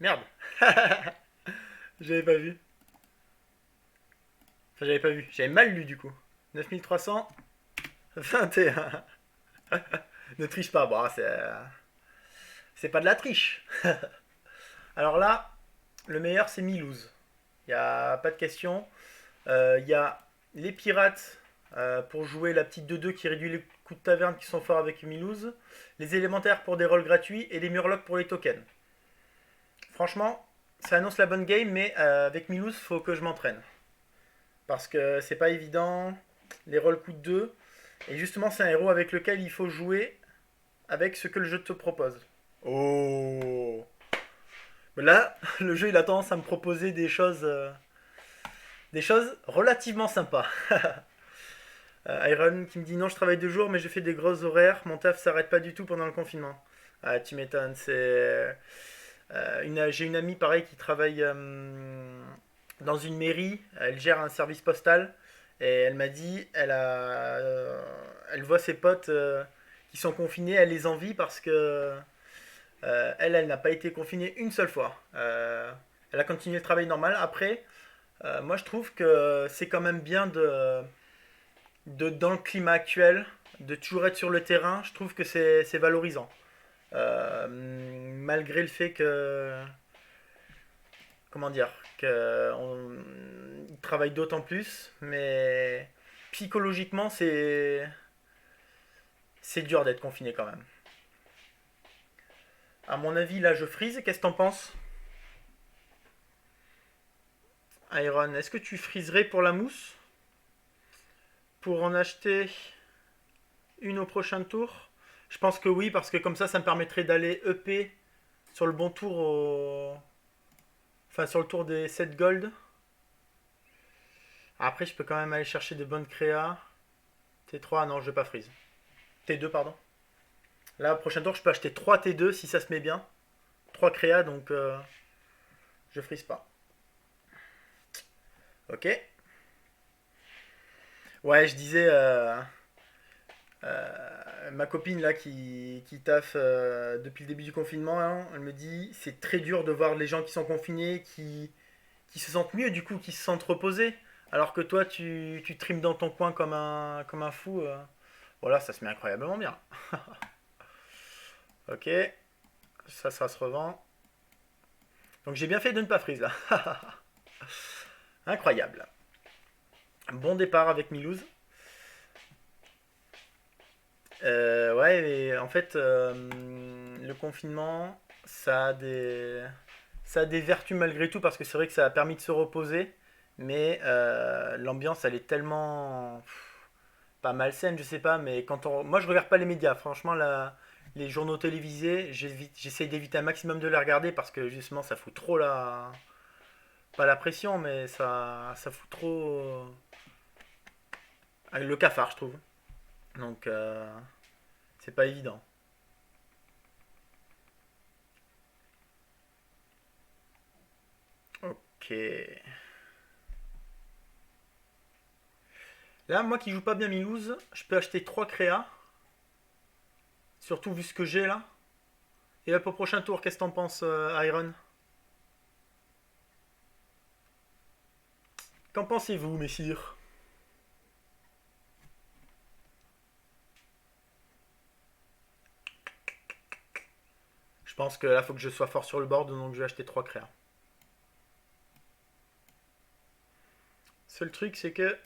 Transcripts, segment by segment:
Merde. J'avais pas vu. Enfin, j'avais pas vu. J'avais mal lu du coup. 9321. Ne triche pas. Bon, c'est pas de la triche. Alors là, le meilleur c'est Milouz. Il n'y a pas de question. Il y a les pirates pour jouer la petite 2-2 qui réduit les coups de taverne qui sont forts avec Milouz. Les élémentaires pour des rôles gratuits et les murlocs pour les tokens. Franchement, ça annonce la bonne game, mais avec Milouz, faut que je m'entraîne. Parce que c'est pas évident. Les rôles coûtent 2. Et justement, c'est un héros avec lequel il faut jouer avec ce que le jeu te propose. Oh. Là, le jeu il a tendance à me proposer des choses relativement sympas. Iron qui me dit non, je travaille 2 jours, mais je fais des grosses horaires. Mon taf s'arrête pas du tout pendant le confinement. Ah, tu m'étonnes. J'ai une amie pareil qui travaille dans une mairie. Elle gère un service postal et elle m'a dit, elle voit ses potes qui sont confinés, elle les envie parce que elle n'a pas été confinée une seule fois. Elle a continué le travail normal. Après, moi je trouve que c'est quand même bien dans le climat actuel, de toujours être sur le terrain. Je trouve que c'est valorisant. Malgré le fait que, comment dire, qu'on travaille d'autant plus, mais psychologiquement c'est dur d'être confiné quand même. À mon avis, là je freeze. Qu'est-ce que t'en penses, Iron? Est-ce que tu friserais pour la mousse? Pour en acheter une au prochain tour? Je pense que oui, parce que comme ça me permettrait d'aller EP sur le bon tour Enfin, sur le tour des 7 gold. Après, je peux quand même aller chercher des bonnes créas. T3, non, je vais pas freeze. T2, pardon. Là, au prochain tour, je peux acheter 3 T2 si ça se met bien. 3 créas, donc je freeze pas. Ok. Ouais, je disais, ma copine là qui taffe depuis le début du confinement, hein, elle me dit c'est très dur de voir les gens qui sont confinés, qui se sentent mieux du coup, qui se sentent reposés. Alors que toi, tu trimes dans ton coin comme un fou. Voilà, ça se met incroyablement bien. Ok, ça se revend. Donc j'ai bien fait de ne pas freeze là. Incroyable. Bon départ avec Milouz. Ouais, et en fait, le confinement, ça a des vertus malgré tout parce que c'est vrai que ça a permis de se reposer, mais l'ambiance elle est tellement pas malsaine, je sais pas, mais moi je regarde pas les médias, franchement les journaux télévisés, j'essaye d'éviter un maximum de les regarder parce que justement ça fout trop pas la pression, mais ça fout trop le cafard, je trouve. Donc c'est pas évident. Ok. Là, moi qui joue pas bien Milouz, je peux acheter 3 créas, surtout vu ce que j'ai là. Et là, pour le prochain tour, qu'est-ce que t'en penses, Iron? Qu'en pensez-vous, messire? Je pense que là, faut que je sois fort sur le board, donc je vais acheter 3 créas. Seul truc, c'est que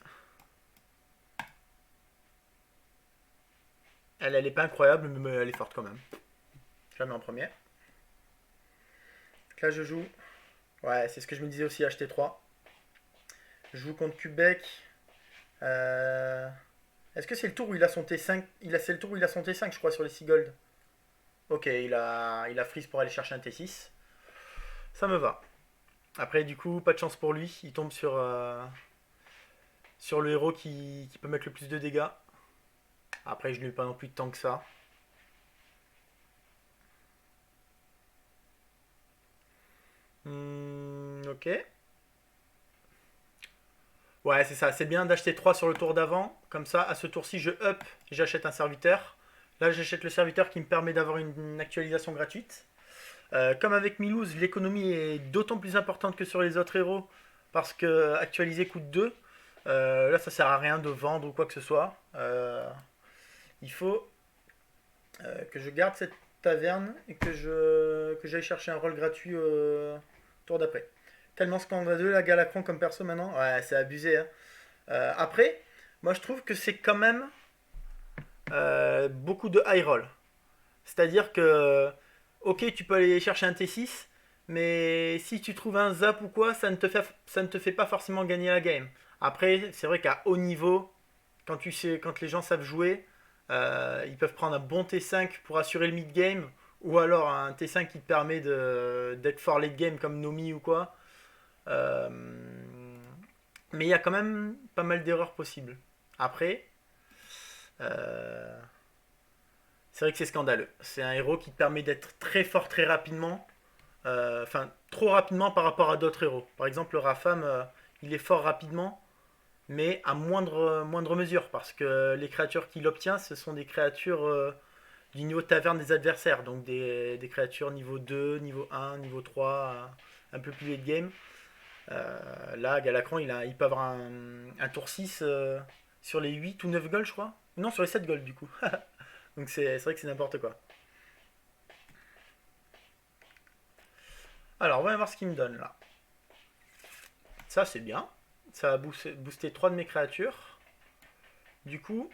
elle est pas incroyable, mais elle est forte quand même. Je la mets en premier. Donc là, je joue. Ouais, c'est ce que je me disais aussi, acheter 3. Je joue contre Quebec. Euh, Est-ce que c'est le tour où il a son T5? C'est le tour où il a son T5, je crois, sur les 6 gold. Ok, il a freeze pour aller chercher un T6. Ça me va. Après, du coup, pas de chance pour lui. Il tombe sur le héros qui peut mettre le plus de dégâts. Après, je ne lui ai pas non plus tant que ça. Ok. Ouais, c'est ça. C'est bien d'acheter 3 sur le tour d'avant. Comme ça, à ce tour-ci, je up et j'achète un serviteur. Là, j'achète le serviteur qui me permet d'avoir une actualisation gratuite. Comme avec Milouz, l'économie est d'autant plus importante que sur les autres héros, parce que actualiser coûte 2. Là, ça sert à rien de vendre ou quoi que ce soit. Il faut que je garde cette taverne et que j'aille chercher un rôle gratuit tour d'après. Tellement scandaleux la Galacron comme perso maintenant. Ouais, c'est abusé. Hein. Après, moi je trouve que c'est quand même beaucoup de high roll. C'est-à-dire que, ok, tu peux aller chercher un T6, mais si tu trouves un zap ou quoi, ça ne te fait pas forcément gagner la game. Après, c'est vrai qu'à haut niveau, quand les gens savent jouer, ils peuvent prendre un bon T5 pour assurer le mid-game, ou alors un T5 qui te permet d'être fort late game comme Nomi ou quoi. Euh, mais il y a quand même pas mal d'erreurs possibles. Après, euh, c'est vrai que c'est scandaleux. C'est un héros qui te permet d'être très fort très rapidement. Enfin, trop rapidement par rapport à d'autres héros. Par exemple, le Rafam, il est fort rapidement, mais à moindre mesure, parce que les créatures qu'il obtient, ce sont des créatures du niveau taverne des adversaires, donc des créatures niveau 2, niveau 1, niveau 3, un peu plus late game. Là, Galacron, il peut avoir un tour 6 sur les 8 ou 9 gold, je crois. Non, sur les 7 gold, du coup. Donc c'est vrai que c'est n'importe quoi. Alors, on va voir ce qu'il me donne là. Ça, c'est bien. Ça va booster 3 de mes créatures. Du coup,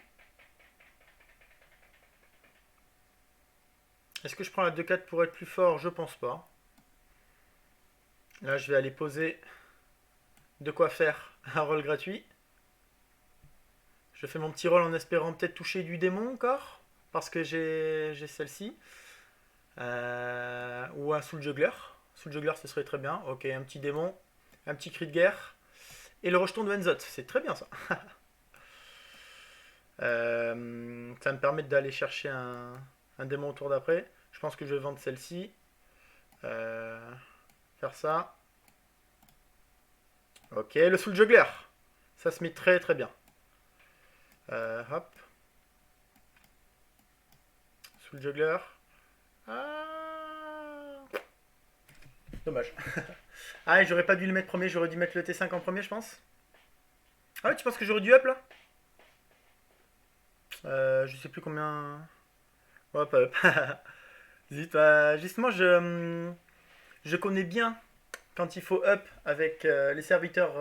est-ce que je prends la 2-4 pour être plus fort? Je pense pas. Là, je vais aller poser de quoi faire un rôle gratuit. Je fais mon petit rôle en espérant peut-être toucher du démon encore. Parce que j'ai celle-ci. Ou un Soul Juggler. Soul Juggler, ce serait très bien. Ok, un petit démon. Un petit cri de guerre. Et le rejeton de Wenzot. C'est très bien ça. Ça me permet d'aller chercher un démon au tour d'après. Je pense que je vais vendre celle-ci. Faire ça. Ok, le Soul Juggler. Ça se met très très bien. Hop. Soul Juggler. Ah. Dommage. Ah, et j'aurais pas dû le mettre premier, j'aurais dû mettre le T5 en premier, je pense. Ah ouais, tu penses que j'aurais dû up là? Je sais plus combien. Hop, hop. Zut, justement, je connais bien quand il faut up avec les serviteurs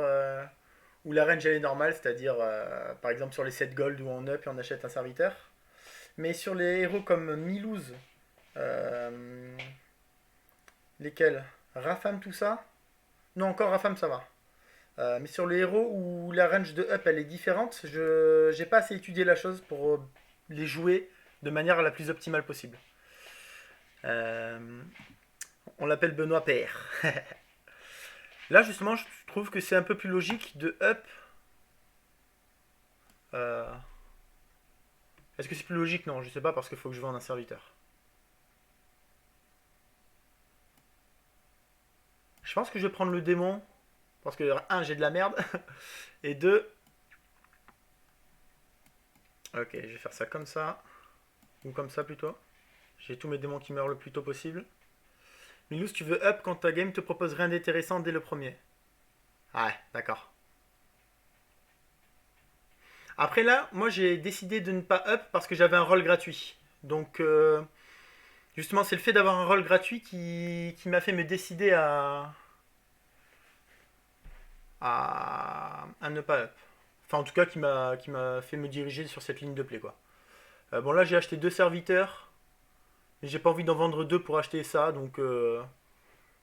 où la range elle est normale, c'est-à-dire par exemple sur les 7 gold où on up et on achète un serviteur. Mais sur les héros comme Milouz, euh, lesquels Rafam, tout ça. Non, encore Rafam, ça va. Mais sur les héros où la range de up elle est différente, je j'ai pas assez étudié la chose pour les jouer de manière la plus optimale possible. Euh, on l'appelle Benoît PR. Là justement, je trouve que c'est un peu plus logique de up. euh, Est-ce que c'est plus logique? Non, je sais pas parce qu'il faut que je vende un serviteur. Je pense que je vais prendre le démon parce que un j'ai de la merde et deux, ok, je vais faire ça comme ça ou comme ça plutôt. J'ai tous mes démons qui meurent le plus tôt possible. Milous, tu veux up quand ta game te propose rien d'intéressant dès le premier. Ah ouais, d'accord. Après là, moi j'ai décidé de ne pas up parce que j'avais un rôle gratuit. Donc justement, c'est le fait d'avoir un rôle gratuit qui m'a fait me décider à ne pas up. Enfin, en tout cas, qui m'a fait me diriger sur cette ligne de play, quoi. Bon, là, j'ai acheté deux serviteurs, mais j'ai pas envie d'en vendre deux pour acheter ça, donc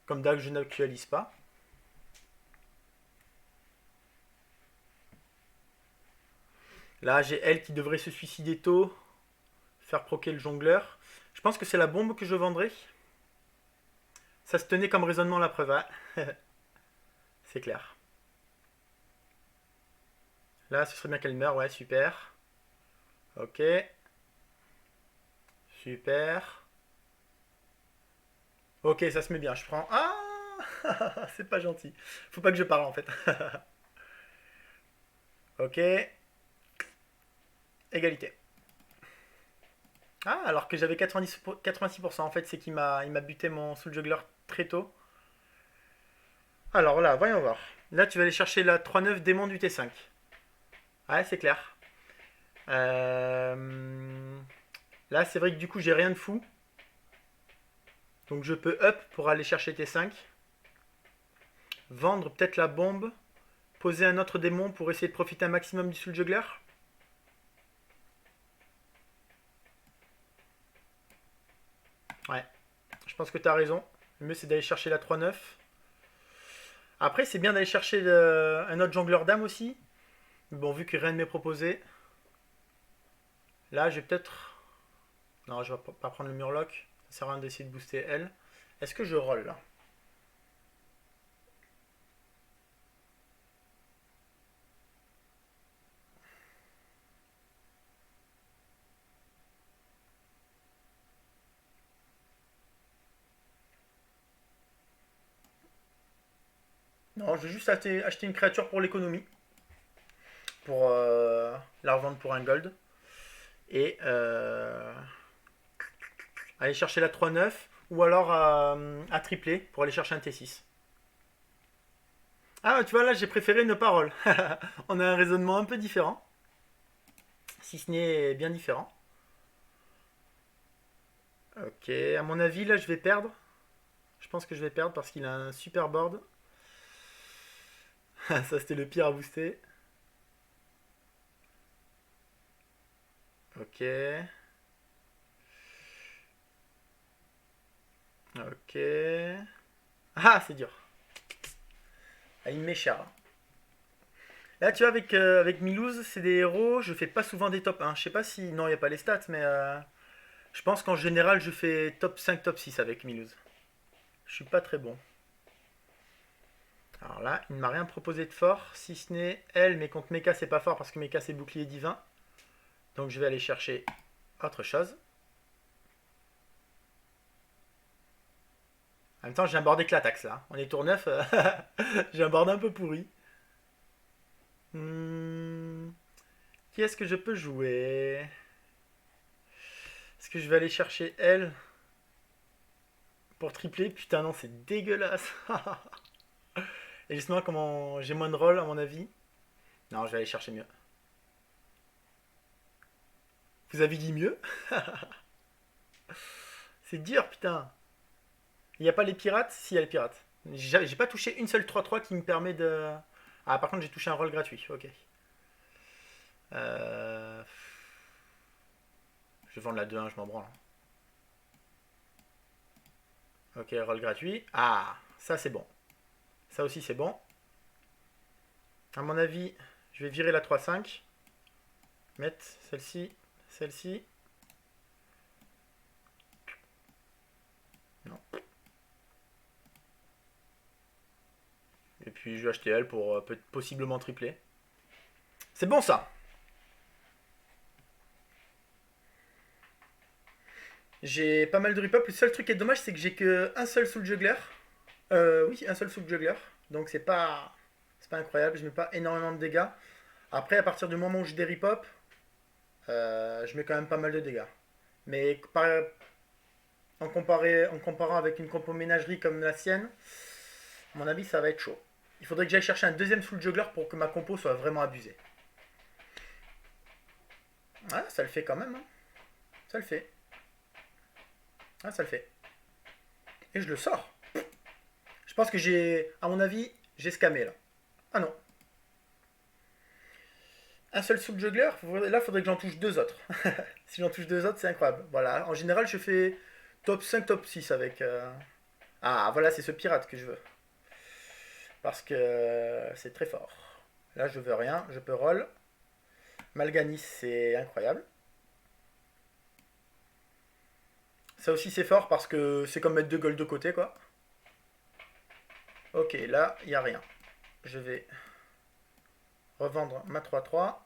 comme d'hab, je n'actualise pas. Là, j'ai elle qui devrait se suicider tôt, faire proquer le jongleur. Je pense que c'est la bombe que je vendrai. Ça se tenait comme raisonnement la preuve, hein. C'est clair. Là, ce serait bien qu'elle meure, ouais, super. Ok, super. Ok, ça se met bien, je prends. Ah. C'est pas gentil. Faut pas que je parle en fait. Ok, égalité. Ah, alors que j'avais 86%. En fait, c'est qu'il m'a buté mon Soul Juggler très tôt. Alors là, voyons voir. Là, tu vas aller chercher la 3-9 démon du T5. Ouais, c'est clair. Là, c'est vrai que du coup, j'ai rien de fou. Donc, je peux up pour aller chercher T5. Vendre peut-être la bombe. Poser un autre démon pour essayer de profiter un maximum du Soul Juggler. Ouais, je pense que tu as raison. Le mieux, c'est d'aller chercher la 3-9. Après, c'est bien d'aller chercher un autre jongleur d'âme aussi. Bon, vu que rien ne m'est proposé, là, je vais peut-être. Non, je vais pas prendre le Murloc. Ça sert à rien d'essayer de booster elle. Est-ce que je roll là? Non, je vais juste acheter une créature pour l'économie. Pour la revendre pour un gold. Et aller chercher la 3-9. Ou alors à tripler pour aller chercher un T6. Ah, tu vois, là, j'ai préféré ne pas roll. On a un raisonnement un peu différent. Si ce n'est bien différent. Ok, à mon avis, là, je vais perdre. Je pense que je vais perdre parce qu'il a un super board. Ça, c'était le pire à booster. Ok. Ok. Ah, c'est dur. Ah, il m'écharpe. Là, tu vois, avec Milouz, c'est des héros. Je fais pas souvent des top 1. Je sais pas si. Non, il n'y a pas les stats, mais je pense qu'en général, je fais top 5, top 6 avec Milouz. Je suis pas très bon. Alors là, il ne m'a rien proposé de fort, si ce n'est elle, mais contre Mecha, c'est pas fort parce que Mecha, c'est bouclier divin. Donc je vais aller chercher autre chose. En même temps, j'ai un board éclataxe là. On est tour 9. J'ai un board un peu pourri. Hmm, Qui est-ce que je peux jouer? Est-ce que je vais aller chercher elle pour tripler? Putain, non, c'est dégueulasse. Et justement, comment j'ai moins de rôle à mon avis. Non, je vais aller chercher mieux. Vous avez dit mieux? C'est dur, putain. Il n'y a pas les pirates? Si, il y a les pirates. J'ai pas touché une seule 3-3 qui me permet de. Ah, par contre, j'ai touché un rôle gratuit. Ok. Euh, Je vais vendre la 2-1, je m'en branle. Ok, rôle gratuit. Ah, ça c'est bon. Ça aussi c'est bon. À mon avis, je vais virer la 3-5. Mettre celle-ci, celle-ci. Non. Et puis je vais acheter elle pour possiblement tripler. C'est bon ça. J'ai pas mal de rip-up. Le seul truc qui est dommage, c'est que j'ai qu'un seul Soul Juggler. Oui, un seul Soul Juggler. Donc c'est pas incroyable. Je mets pas énormément de dégâts. Après, à partir du moment où je dérip hop, je mets quand même pas mal de dégâts. Mais en comparant avec une compo ménagerie comme la sienne, à mon avis, ça va être chaud. Il faudrait que j'aille chercher un deuxième full juggler pour que ma compo soit vraiment abusée. Ah, ça le fait quand même, hein. Ça le fait. Ah, ça le fait. Et je le sors. Je pense que à mon avis, j'ai scamé là. Ah non. Un seul soul juggler, là, il faudrait que j'en touche deux autres. Si j'en touche deux autres, c'est incroyable. Voilà, en général, je fais top 5, top 6 avec. Ah, voilà, c'est ce pirate que je veux. Parce que c'est très fort. Là, je veux rien, je peux roll. Malganis, c'est incroyable. Ça aussi, c'est fort parce que c'est comme mettre deux gold de côté, quoi. Ok, là, il n'y a rien. Je vais revendre ma 3-3.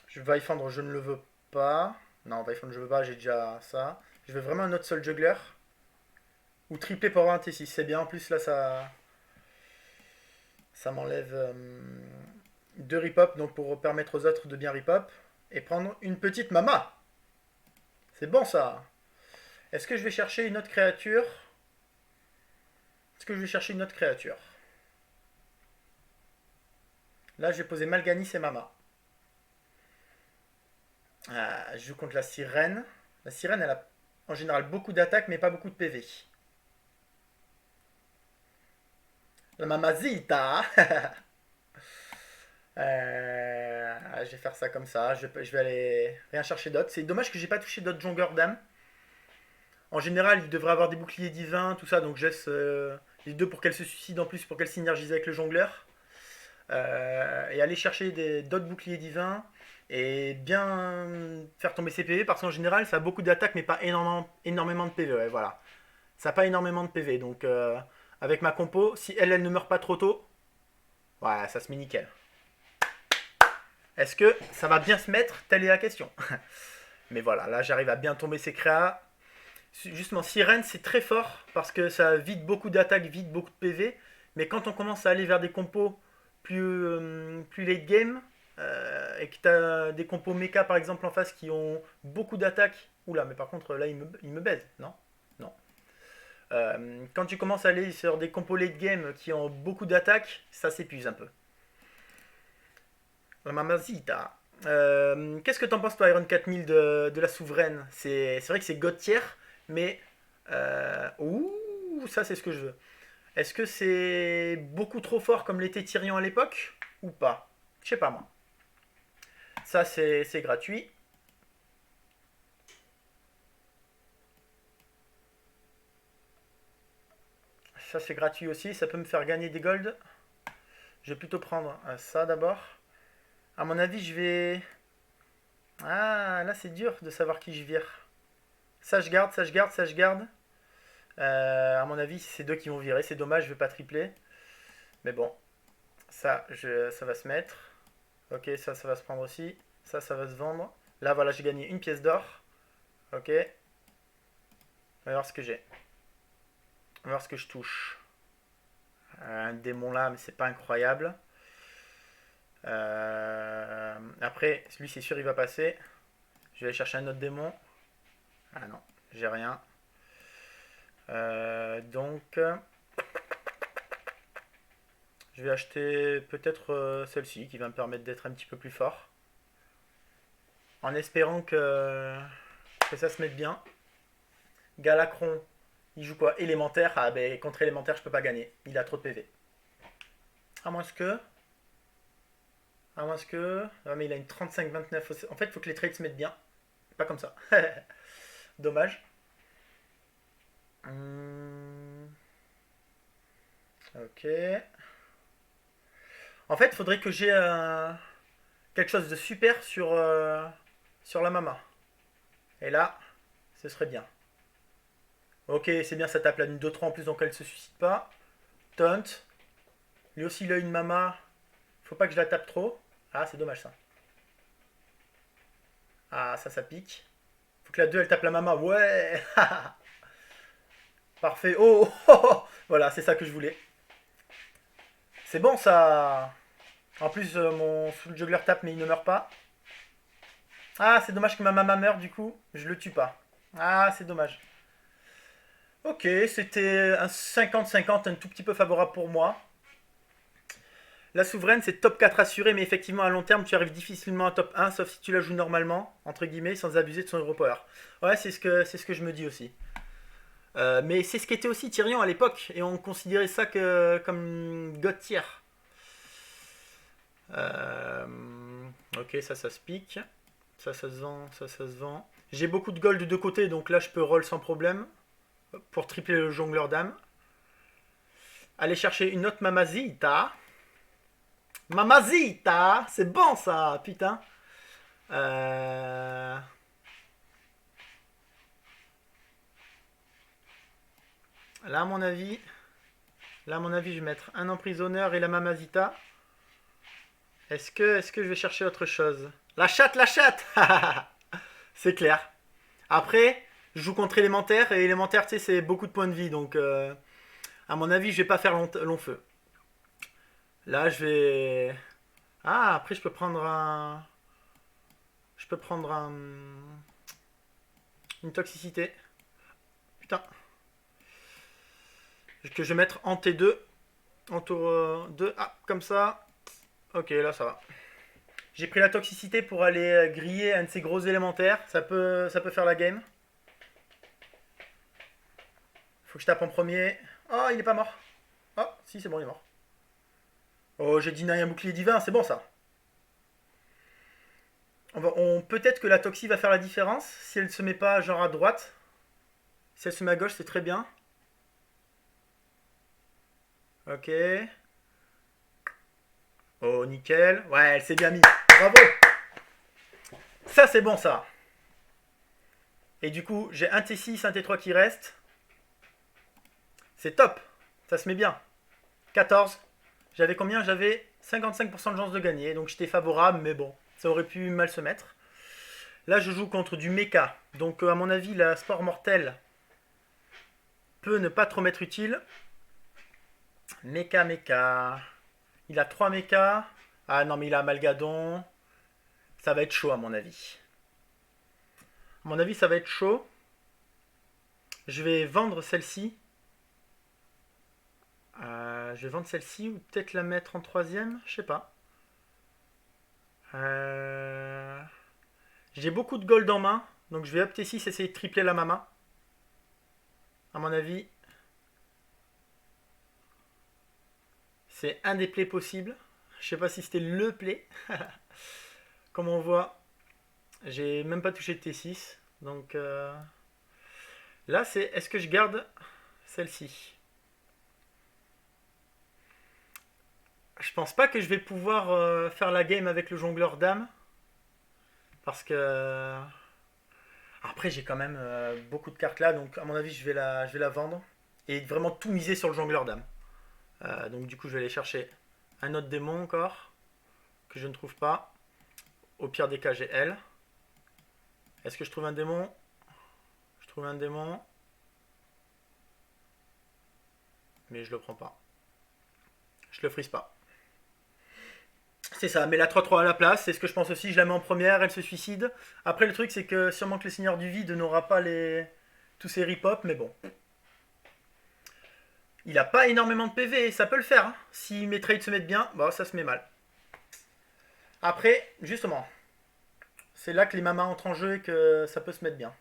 Je vais Vifandre, je ne le veux pas. Non, Vifandre, je veux pas, j'ai déjà ça. Je veux vraiment un autre Soul Juggler. Ou tripler pour avoir un T6, c'est bien. En plus, là, ça m'enlève deux rip-hop, donc pour permettre aux autres de bien rip-hop. Et prendre une petite mama. C'est bon ça. Est-ce que je vais chercher une autre créature? Est-ce que je vais chercher une autre créature? Là, je vais poser Malganis et Mama. Je joue contre la sirène. La sirène, elle a en général beaucoup d'attaques, mais pas beaucoup de PV. La Mamazita. Je vais faire ça comme ça. Je vais aller rien chercher d'autre. C'est dommage que j'ai pas touché d'autres jongleurs d'âme. En général, il devrait avoir des boucliers divins, tout ça, donc je laisse les deux pour qu'elle se suicide en plus, pour qu'elle synergise avec le jongleur. Et aller chercher d'autres boucliers divins et bien faire tomber ses PV parce qu'en général ça a beaucoup d'attaques mais pas énormément de PV. Ouais, voilà. Ça n'a pas énormément de PV donc avec ma compo, si elle ne meurt pas trop tôt, ouais, ça se met nickel. Est-ce que ça va bien se mettre? Telle est la question. Mais voilà, là j'arrive à bien tomber ses créas. Justement, Sirène c'est très fort parce que ça vide beaucoup d'attaques, vide beaucoup de PV. Mais quand on commence à aller vers des compos plus late game et que tu as des compos mecha par exemple en face qui ont beaucoup d'attaques. Oula, mais par contre là il me baise, non? Non. Quand tu commences à aller sur des compos late game qui ont beaucoup d'attaques, ça s'épuise un peu. La Mamazita. Qu'est-ce que t'en penses toi Iron 4000 de la souveraine? C'est vrai que c'est God tier, mais ouh, ça c'est ce que je veux. Est-ce que c'est beaucoup trop fort comme l'était Tyrion à l'époque ou pas? Je sais pas moi. Ça c'est gratuit. Ça c'est gratuit aussi, ça peut me faire gagner des golds. Je vais plutôt prendre ça d'abord. À mon avis je vais... Ah là c'est dur de savoir qui je vire. Ça je garde, ça je garde, ça je garde. À mon avis c'est deux qui vont virer, c'est dommage, je vais pas tripler. Mais bon, ça va se mettre. Ok, ça va se prendre aussi. Ça va se vendre. Là voilà, j'ai gagné une pièce d'or. Ok. On va voir ce que j'ai. On va voir ce que je touche. Un démon là, mais c'est pas incroyable. Après, lui c'est sûr il va passer. Je vais aller chercher un autre démon. Ah non, j'ai rien. Donc, je vais acheter peut-être celle-ci qui va me permettre d'être un petit peu plus fort. En espérant que ça se mette bien. Galacron, il joue quoi? Élémentaire? Ah ben contre élémentaire je peux pas gagner. Il a trop de PV. À moins que... À moins que... Ah mais il a une 35-29. En fait il faut que les trades se mettent bien. Pas comme ça. Dommage. Ok. En fait il faudrait que j'ai quelque chose de super sur la mama. Et là, ce serait bien. Ok, c'est bien, ça tape la nuit 2-3 en plus, donc elle ne se suicide pas. Taunt. Lui aussi, il a une mama. Faut pas que je la tape trop. Ah, c'est dommage ça. Ah, ça pique. Faut que la 2 elle tape la mama. Ouais. Parfait. Oh, oh, oh, oh. Voilà, c'est ça que je voulais. C'est bon ça. En plus, mon full juggler tape, mais il ne meurt pas. Ah, c'est dommage que ma mama meure, du coup, je le tue pas. Ah, c'est dommage. Ok, c'était un 50-50, un tout petit peu favorable pour moi. La souveraine, c'est top 4 assuré, mais effectivement, à long terme, tu arrives difficilement à top 1, sauf si tu la joues normalement, entre guillemets, sans abuser de son hero power. Ouais, c'est ce que je me dis aussi. Mais c'est ce qu'était aussi Tyrion à l'époque, et on considérait ça comme God tier. Euh, ok, ça se pique. Ça se vend, ça se vend. J'ai beaucoup de gold de deux côtés, donc là, je peux roll sans problème pour tripler le jongleur d'âme. Aller chercher une autre Mamazita. Mamazita, c'est bon ça, putain. Là, à mon avis, je vais mettre un emprisonneur et la Mamazita. Est-ce que je vais chercher autre chose? La chatte, la chatte. C'est clair. Après, je joue contre élémentaire et élémentaire, tu sais, c'est beaucoup de points de vie, donc à mon avis, je vais pas faire long feu. Là, je vais. Ah, après, je peux prendre un. Je peux prendre un. une toxicité. Putain. Que je vais mettre en T2. En tour 2. Ah, comme ça. Ok, là ça va. J'ai pris la toxicité pour aller griller un de ces gros élémentaires. Ça peut faire la game. Faut que je tape en premier. Oh, il est pas mort. Oh, si, c'est bon, il est mort. Oh, j'ai deny un bouclier divin, c'est bon ça. Peut-être que la toxie va faire la différence. Si elle se met pas genre à droite. Si elle se met à gauche, c'est très bien. Ok. Oh, nickel. Ouais, elle s'est bien mise. Bravo. Ça, c'est bon, ça. Et du coup, j'ai un T6, un T3 qui reste. C'est top. Ça se met bien. 14. J'avais combien? J'avais 55% de chance de gagner. Donc, j'étais favorable, mais bon, ça aurait pu mal se mettre. Là, je joue contre du mecha. Donc, à mon avis, la sport mortel peut ne pas trop m'être utile. Mecha. Il a 3 mechas. Ah non, mais il a Amalgadon. Ça va être chaud, à mon avis. À mon avis, ça va être chaud. Je vais vendre celle-ci. Je vais vendre celle-ci ou peut-être la mettre en troisième. Je sais pas. J'ai beaucoup de gold en main. Donc je vais up T6 essayer de tripler la mama. À mon avis, c'est un des plays possibles. Je sais pas si c'était le play. Comme on voit, j'ai même pas touché de T6. Donc là, c'est est-ce que je garde celle-ci? Je pense pas que je vais pouvoir faire la game avec le jongleur dame. Parce que. Après, j'ai quand même beaucoup de cartes là. Donc, à mon avis, je vais la vendre. Et vraiment tout miser sur le jongleur dame. Donc, du coup, je vais aller chercher un autre démon encore. Que je ne trouve pas. Au pire des cas, j'ai elle. Est-ce que je trouve un démon? Je trouve un démon. Mais je le prends pas. Je le frise pas. C'est ça, mais la 3-3 à la place, c'est ce que je pense aussi, je la mets en première, elle se suicide. Après le truc c'est que sûrement que le Seigneur du Vide n'aura pas tous ces rip-hop, mais bon. Il a pas énormément de PV, ça peut le faire. Hein. Si mes trades se mettent bien, bah ça se met mal. Après, justement, c'est là que les mamas entrent en jeu et que ça peut se mettre bien.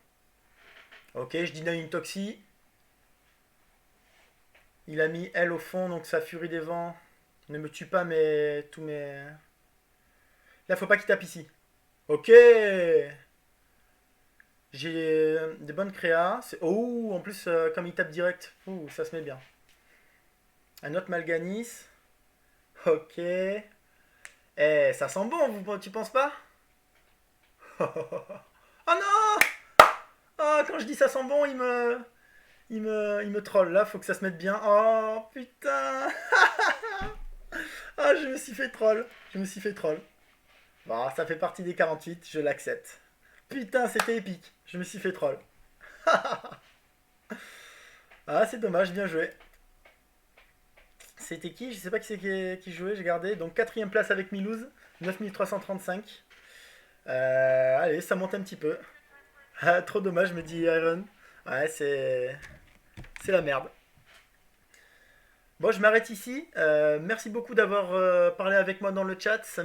Ok, je deny une toxie. Il a mis elle au fond, donc sa furie des vents ne me tue pas, mais tous mes... Là, faut pas qu'il tape ici. Ok. J'ai des bonnes créas. Oh, en plus, comme il tape direct, ça se met bien. Un autre Malganis. Ok. Eh, ça sent bon, tu penses pas? Oh non! Oh, quand je dis ça sent bon, il me troll. Là, faut que ça se mette bien. Oh, putain! Ah, je me suis fait troll. Bon, ça fait partie des 48, je l'accepte. Putain, c'était épique. Je me suis fait troll. Ah, c'est dommage, bien joué. C'était qui? Je sais pas qui c'est qui jouait, j'ai gardé. Donc quatrième place avec Milouz, 9335. Allez, ça monte un petit peu. Ah, trop dommage, me dit Iron. Ouais, c'est la merde. Bon, je m'arrête ici. Merci beaucoup d'avoir parlé avec moi dans le chat. Ça